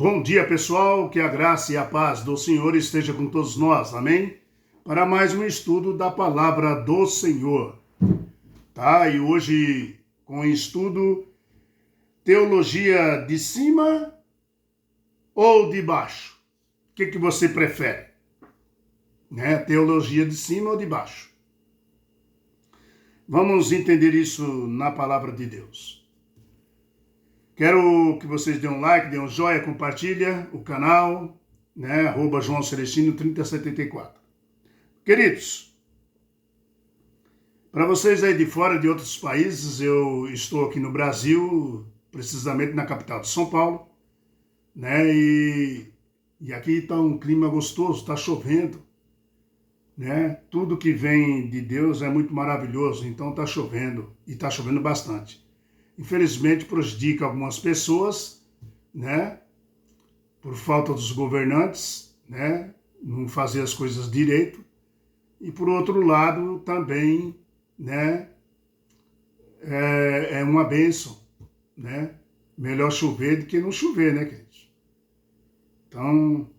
Bom dia, pessoal, que a graça e a paz do Senhor esteja com todos nós, amém? Para mais um estudo da palavra do Senhor, tá? E hoje com o estudo teologia de cima ou de baixo? O que você prefere? Né? Teologia de cima ou de baixo? Vamos entender isso na palavra de Deus. Quero que vocês dêem um like, dêem um joinha, compartilha o canal, né? @João Celestino 3074. Queridos, para vocês aí de fora, de outros países, eu estou aqui no Brasil, precisamente na capital de São Paulo, né? E aqui está um clima gostoso, está chovendo, né? Tudo que vem de Deus é muito maravilhoso, então está chovendo, e está chovendo bastante. Infelizmente prejudica algumas pessoas, né? Por falta dos governantes, né? Não fazer as coisas direito. E por outro lado também, né? É uma bênção, né? Melhor chover do que não chover, né, queridos? Então,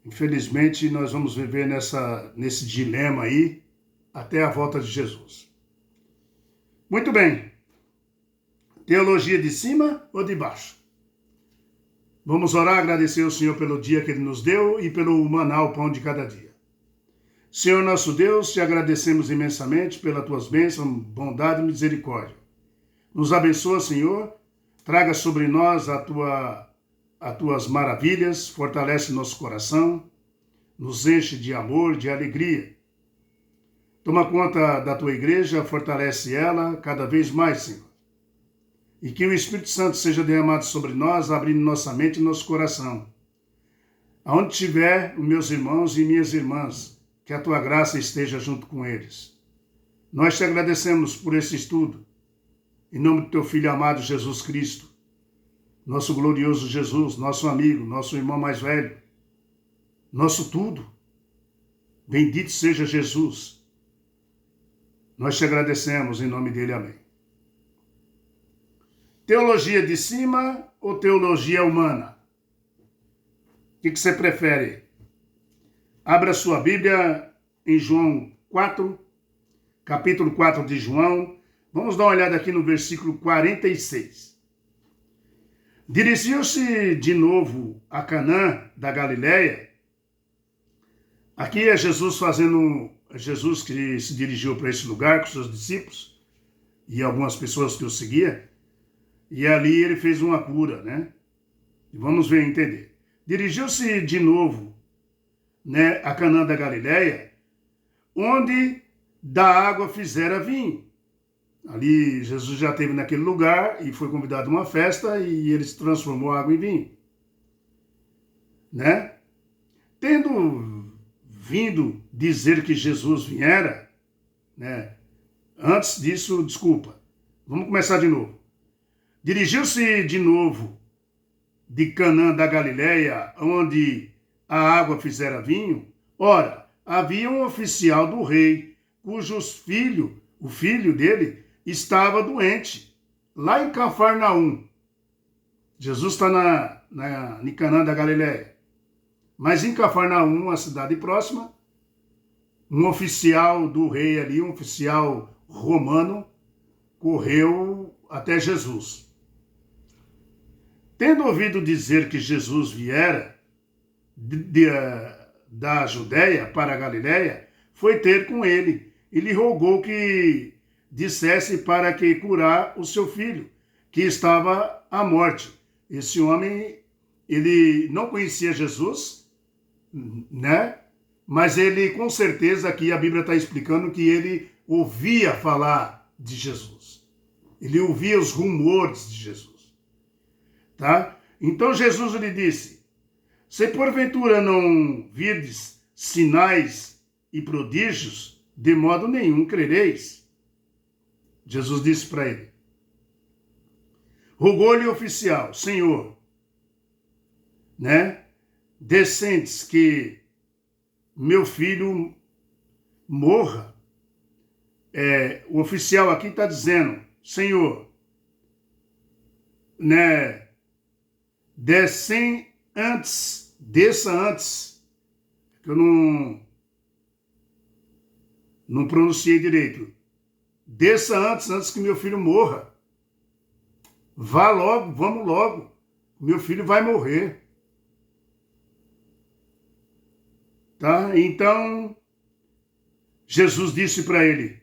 infelizmente nós vamos viver nesse dilema aí até a volta de Jesus. Muito bem. Teologia de cima ou de baixo? Vamos orar, agradecer ao Senhor pelo dia que Ele nos deu e pelo maná, o pão de cada dia. Senhor nosso Deus, te agradecemos imensamente pelas tuas bênçãos, bondade e misericórdia. Nos abençoa, Senhor, traga sobre nós as tuas maravilhas, fortalece nosso coração, nos enche de amor, de alegria. Toma conta da tua igreja, fortalece ela cada vez mais, Senhor. E que o Espírito Santo seja derramado sobre nós, abrindo nossa mente e nosso coração. Aonde estiver os meus irmãos e minhas irmãs, que a tua graça esteja junto com eles. Nós te agradecemos por esse estudo. Em nome do teu Filho amado Jesus Cristo, nosso glorioso Jesus, nosso amigo, nosso irmão mais velho, nosso tudo. Bendito seja Jesus. Nós te agradecemos em nome dele, amém. Teologia de cima ou teologia humana? O que você prefere? Abra sua Bíblia em João 4, capítulo 4 de João. Vamos dar uma olhada aqui no versículo 46. Dirigiu-se de novo a Canaã da Galileia. Aqui é Jesus Jesus que se dirigiu para esse lugar com seus discípulos e algumas pessoas que o seguiam. E ali ele fez uma cura, né? E vamos ver, entender. Dirigiu-se de novo, né, a Canaã da Galileia, onde da água fizera vinho. Ali Jesus já esteve naquele lugar e foi convidado a uma festa e ele se transformou a água em vinho. Né? Tendo vindo dizer que Jesus viera, né? Antes disso, desculpa. Vamos começar de novo. Dirigiu-se de novo de Canaã da Galileia, onde a água fizera vinho. Ora, havia um oficial do rei, o filho dele, estava doente, lá em Cafarnaum. Jesus está em Canaã da Galileia. Mas em Cafarnaum, uma cidade próxima, um oficial do rei ali, um oficial romano, correu até Jesus. Tendo ouvido dizer que Jesus viera da Judéia para a Galiléia, foi ter com ele e lhe rogou que dissesse para que curar o seu filho, que estava à morte. Esse homem, ele não conhecia Jesus, né? Mas ele, com certeza, aqui a Bíblia está explicando que ele ouvia falar de Jesus. Ele ouvia os rumores de Jesus. Tá? Então Jesus lhe disse: se porventura não virdes sinais e prodígios, de modo nenhum crereis. Jesus disse para ele. Rogou-lhe o oficial: Senhor, né? Descentes que meu filho morra. O oficial aqui está dizendo: Senhor, né? desça antes, que eu não pronunciei direito. Desça antes que meu filho morra. Vá logo, vamos logo. Meu filho vai morrer. Tá? Então, Jesus disse para ele,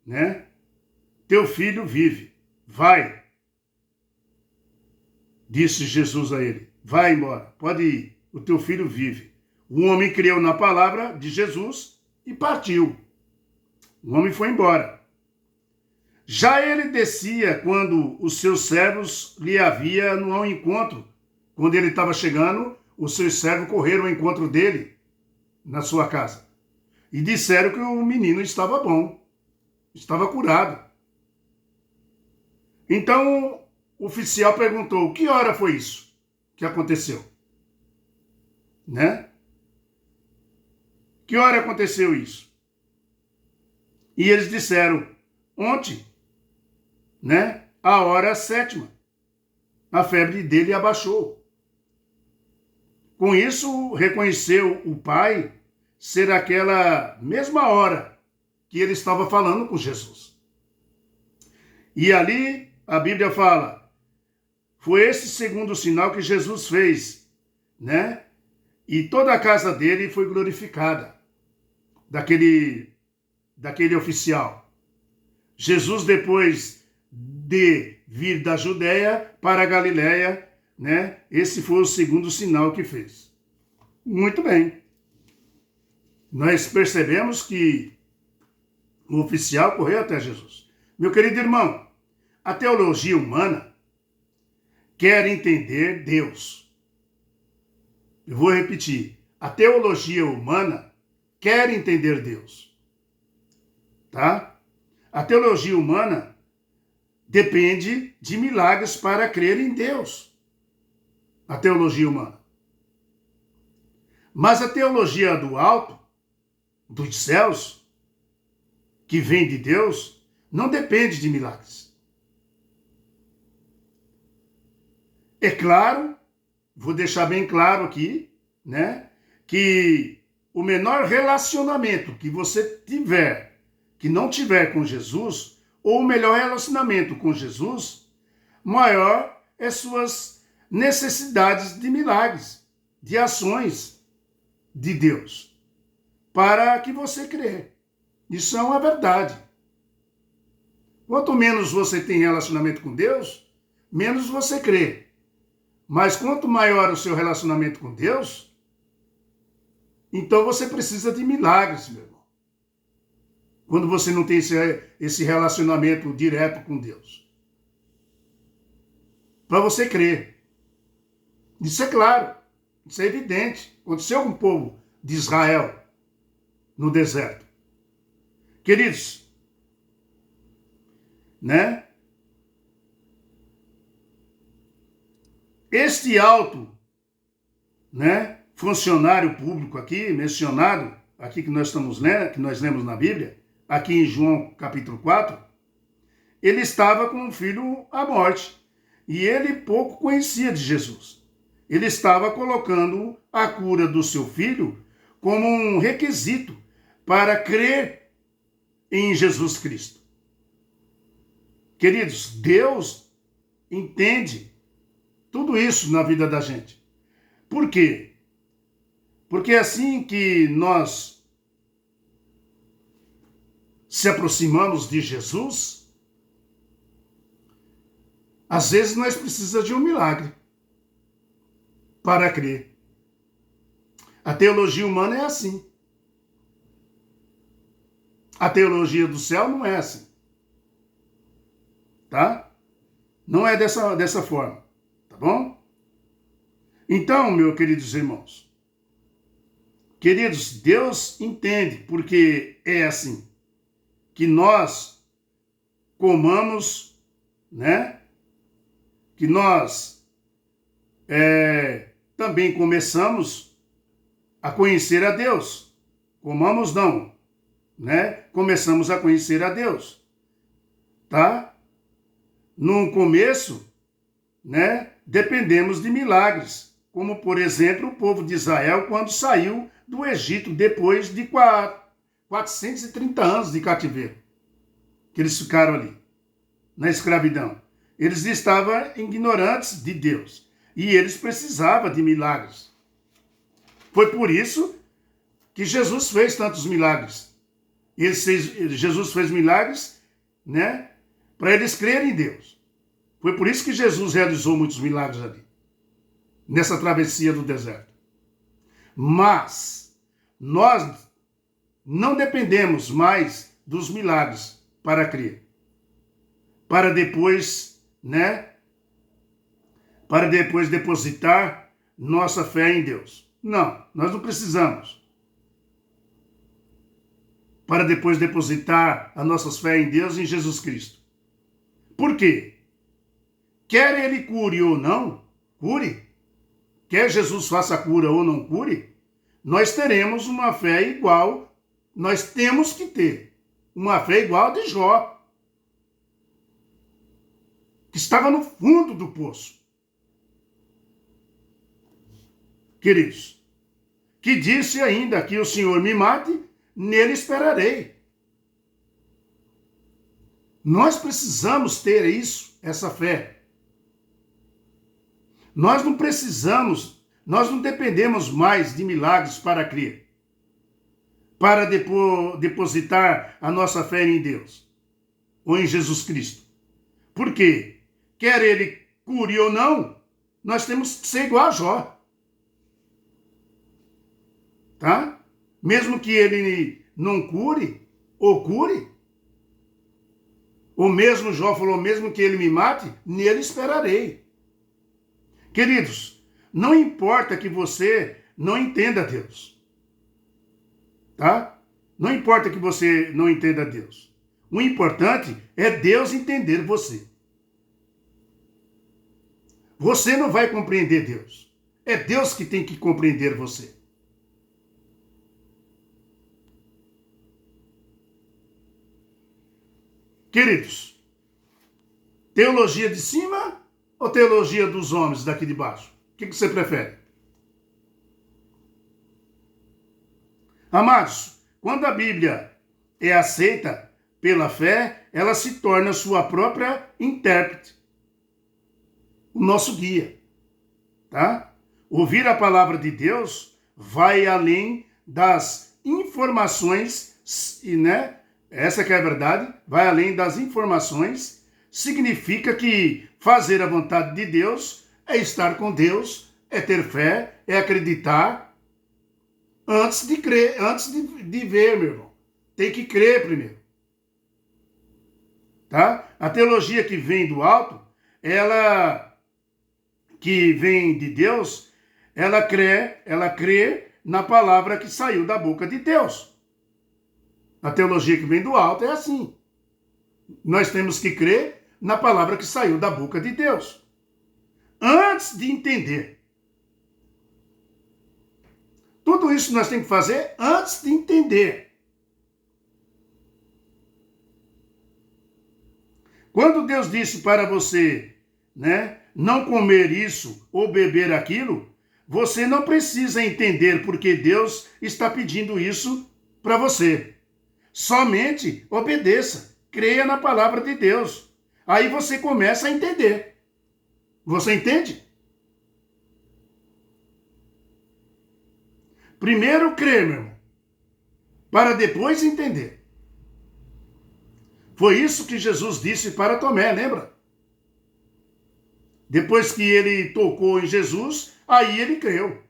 né? Teu filho vive. Vai. Disse Jesus a ele. Vai embora. Pode ir. O teu filho vive. O homem creu na palavra de Jesus e partiu. O homem foi embora. Já ele descia quando os seus servos lhe haviam ao encontro. Quando ele estava chegando, os seus servos correram ao encontro dele na sua casa. E disseram que o menino estava bom, estava curado. Então o oficial perguntou, que hora foi isso que aconteceu? Né? Que hora aconteceu isso? E eles disseram, ontem, né? A hora 7. A febre dele abaixou. Com isso, reconheceu o pai ser aquela mesma hora que ele estava falando com Jesus. E ali, a Bíblia fala, foi esse segundo sinal que Jesus fez, né? E toda a casa dele foi glorificada, daquele oficial. Jesus, depois de vir da Judéia para a Galiléia, né? Esse foi o segundo sinal que fez. Muito bem. Nós percebemos que o oficial correu até Jesus. Meu querido irmão, a teologia humana quer entender Deus. Eu vou repetir. A teologia humana quer entender Deus. Tá? A teologia humana depende de milagres para crer em Deus. A teologia humana. Mas a teologia do alto, dos céus, que vem de Deus, não depende de milagres. É claro, vou deixar bem claro aqui, né, que o menor relacionamento que você tiver, que não tiver com Jesus, ou o melhor relacionamento com Jesus, maior é suas necessidades de milagres, de ações de Deus, para que você crê. Isso é uma verdade. Quanto menos você tem relacionamento com Deus, menos você crê. Mas quanto maior o seu relacionamento com Deus, então você precisa de milagres, meu irmão. Quando você não tem esse relacionamento direto com Deus. Para você crer. Isso é claro. Isso é evidente. Aconteceu com o povo de Israel no deserto. Queridos, né? Este alto, né, funcionário público aqui, mencionado, aqui que nós estamos lendo, que nós lemos na Bíblia, aqui em João capítulo 4, ele estava com um filho à morte. E ele pouco conhecia de Jesus. Ele estava colocando a cura do seu filho como um requisito para crer em Jesus Cristo. Queridos, Deus entende tudo isso na vida da gente. Por quê? Porque é assim que nós se aproximamos de Jesus, às vezes nós precisamos de um milagre para crer. A teologia humana é assim. A teologia do céu não é assim. Tá? Não é dessa forma. Tá bom? Então, meus queridos irmãos, queridos, Deus entende porque é assim. Que nós comamos, né? Que nós também começamos a conhecer a Deus. Comamos não, né? Começamos a conhecer a Deus, tá? No começo, né, dependemos de milagres, como, por exemplo, o povo de Israel quando saiu do Egito depois de 430 anos de cativeiro, que eles ficaram ali, na escravidão. Eles estavam ignorantes de Deus e eles precisavam de milagres. Foi por isso que Jesus fez tantos milagres. Jesus fez milagres, né, para eles crerem em Deus. Foi por isso que Jesus realizou muitos milagres ali, nessa travessia do deserto. Mas nós não dependemos mais dos milagres para crer. Para depois, né, para depois depositar nossa fé em Deus. Não, nós não precisamos. Para depois depositar a nossa fé em Deus e em Jesus Cristo. Por quê? Quer ele cure ou não, cure. Quer Jesus faça a cura ou não cure, nós teremos uma fé igual, nós temos que ter uma fé igual a de Jó, que estava no fundo do poço. Queridos, que disse ainda que o Senhor me mate, nele esperarei. Nós precisamos ter isso, essa fé. Nós não precisamos, nós não dependemos mais de milagres para crer, para depositar a nossa fé em Deus ou em Jesus Cristo. Por quê? Quer ele cure ou não, nós temos que ser igual a Jó. Tá? Mesmo que ele não cure, ou cure, o mesmo Jó falou, mesmo que ele me mate, nele esperarei. Queridos, não importa que você não entenda Deus. Tá? Não importa que você não entenda Deus. O importante é Deus entender você. Você não vai compreender Deus. É Deus que tem que compreender você. Queridos, teologia de cima ou teologia dos homens daqui de baixo? O que você prefere? Amados, quando a Bíblia é aceita pela fé, ela se torna sua própria intérprete, o nosso guia, tá? Ouvir a palavra de Deus vai além das informações, né? Essa que é a verdade, vai além das informações, significa que fazer a vontade de Deus é estar com Deus, é ter fé, é acreditar, antes de crer, antes de ver, meu irmão. Tem que crer primeiro. Tá? A teologia que vem do alto, ela que vem de Deus, ela crê na palavra que saiu da boca de Deus. A teologia que vem do alto é assim. Nós temos que crer na palavra que saiu da boca de Deus. Antes de entender. Tudo isso nós temos que fazer antes de entender. Quando Deus disse para você, né, não comer isso ou beber aquilo, você não precisa entender porque Deus está pedindo isso para você. Somente obedeça, creia na palavra de Deus. Aí você começa a entender. Você entende? Primeiro crer, meu irmão, para depois entender. Foi isso que Jesus disse para Tomé, lembra? Depois que ele tocou em Jesus, aí ele creu.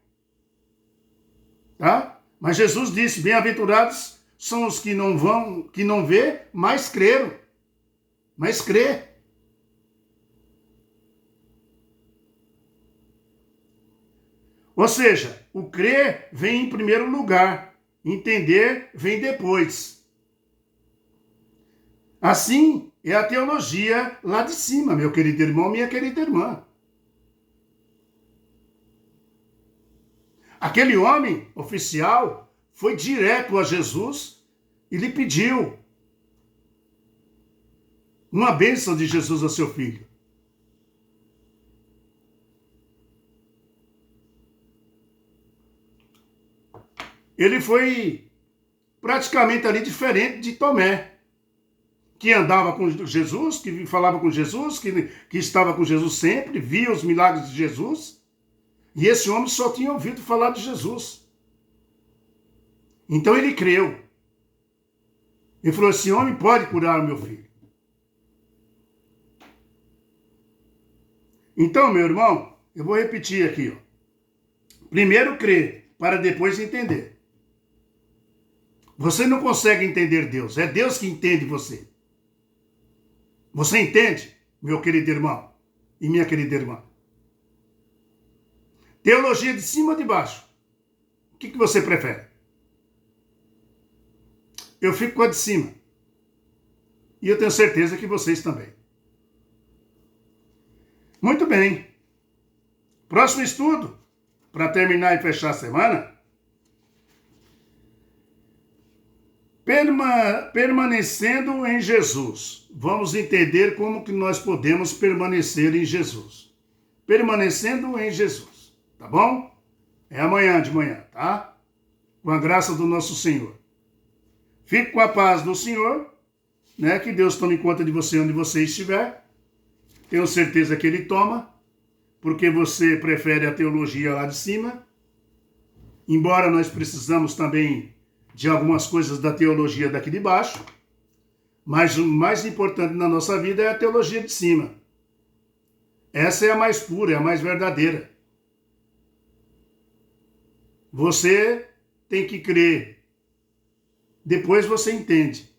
Tá? Mas Jesus disse, bem-aventurados são os que não vê, mas creram. Mas crê. Ou seja, o crer vem em primeiro lugar, entender vem depois. Assim é a teologia lá de cima, meu querido irmão, minha querida irmã. Aquele homem oficial foi direto a Jesus e lhe pediu uma bênção de Jesus a seu filho. ele foi praticamente ali diferente de Tomé, que andava com Jesus, que falava com Jesus, que estava com Jesus sempre, via os milagres de Jesus, e esse homem só tinha ouvido falar de Jesus. Então ele creu. Ele falou, esse homem pode curar o meu filho. Então, meu irmão, eu vou repetir aqui, ó. Primeiro crer, para depois entender. Você não consegue entender Deus, é Deus que entende você. Você entende, meu querido irmão e minha querida irmã? Teologia de cima ou de baixo? O que você prefere? Eu fico com a de cima. E eu tenho certeza que vocês também. Muito bem. Próximo estudo, para terminar e fechar a semana. Permanecendo em Jesus. Vamos entender como que nós podemos permanecer em Jesus. Permanecendo em Jesus. Tá bom? É amanhã de manhã, tá? Com a graça do nosso Senhor. Fique com a paz do Senhor, né? Que Deus tome conta de você onde você estiver. Tenho certeza que Ele toma, porque você prefere a teologia lá de cima. Embora nós precisamos também de algumas coisas da teologia daqui de baixo, mas o mais importante na nossa vida é a teologia de cima. Essa é a mais pura, é a mais verdadeira. Você tem que crer. Depois você entende.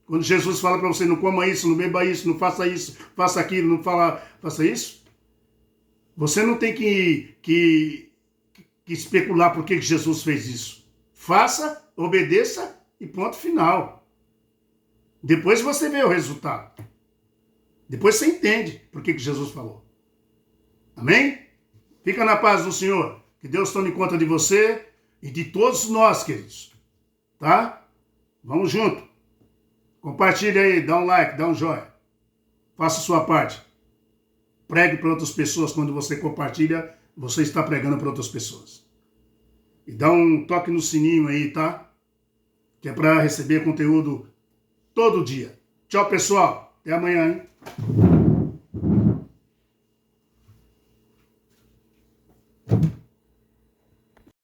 Quando Jesus fala para você, não coma isso, não beba isso, não faça isso, faça aquilo, não faça isso, você não tem que especular por que Jesus fez isso. Faça, obedeça e ponto final. Depois você vê o resultado. Depois você entende por que Jesus falou. Amém? Fica na paz do Senhor. Que Deus tome conta de você e de todos nós, queridos. Tá? Vamos junto. Compartilha aí, dá um like, dá um joinha. Faça a sua parte. Pregue para outras pessoas. Quando você compartilha, você está pregando para outras pessoas. E dá um toque no sininho aí, tá? Que é para receber conteúdo todo dia. Tchau, pessoal. Até amanhã, hein?